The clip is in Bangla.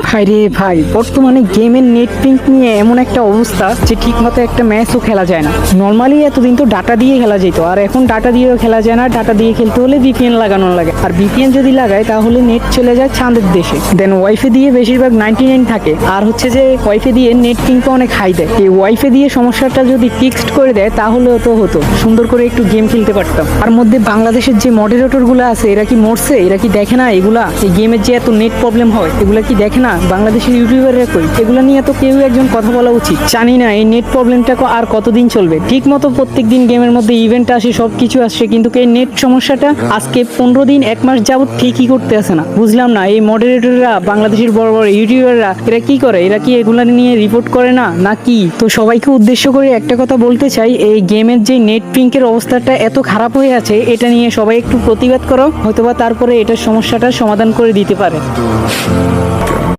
ভাই রে ভাই, বর্তমানে গেমের নেট পিঙ্ক নিয়ে এমন একটা অবস্থা যে ঠিক মতো একটা ম্যাচও খেলা যায় না। নর্মালি এতদিন তো ডাটা দিয়ে খেলা যেত, আর এখন ডাটা দিয়েও খেলা যায় না। ডাটা দিয়ে খেলতে হলে ভিপিএন লাগানো লাগে, আর ভিপিএন যদি লাগায় তাহলে নেট চলে যায় চাঁদের দেশে। দেন ওয়াইফাই দিয়ে বেশিরভাগ 99 থাকে, আর হচ্ছে যে ওয়াইফাই দিয়ে নেট পিঙ্কও অনেক হাই দেয়। এই ওয়াইফাই দিয়ে সমস্যাটা যদি ফিক্সড করে দেয় তাহলেও তো হতো, সুন্দর করে একটু গেম খেলতে পারতাম। আর মধ্যে বাংলাদেশের যে মডারেটর গুলো আছে এরা কি মরছে? এরা কি দেখে না এগুলা? এই গেমের যে এত নেট প্রবলেম হয় এগুলা কি দেখে না? বাংলাদেশের ইউটিউবাররা কই? এগুলা নিয়ে তো কেউ একজন কথা বলা উচিত। জানি না এই নেট প্রবলেমটা আর কতদিন চলবে। ঠিক মতো প্রত্যেকদিন গেমের মধ্যে ইভেন্ট আসে, সব কিছু আসছে, কিন্তু এই নেট সমস্যাটা আজকে 15 দিন 1 মাস যাবত ঠিকই করতে আসে না। বুঝলাম না এই মডারেটররা, বাংলাদেশের বড় বড় ইউটিউবাররা এরা কি করে? এরা কি এগুলা নিয়ে রিপোর্ট করে না নাকি? তো সবাইকে উদ্দেশ্য করে একটা কথা বলতে চাই, এই গেমের যে নেট পিঙ্কের অবস্থাটা এত খারাপ হয়ে আছে, এটা নিয়ে সবাই একটু প্রতিবাদ করো, হয়তোবা তারপরে এটার সমস্যাটা সমাধান করে দিতে পারে।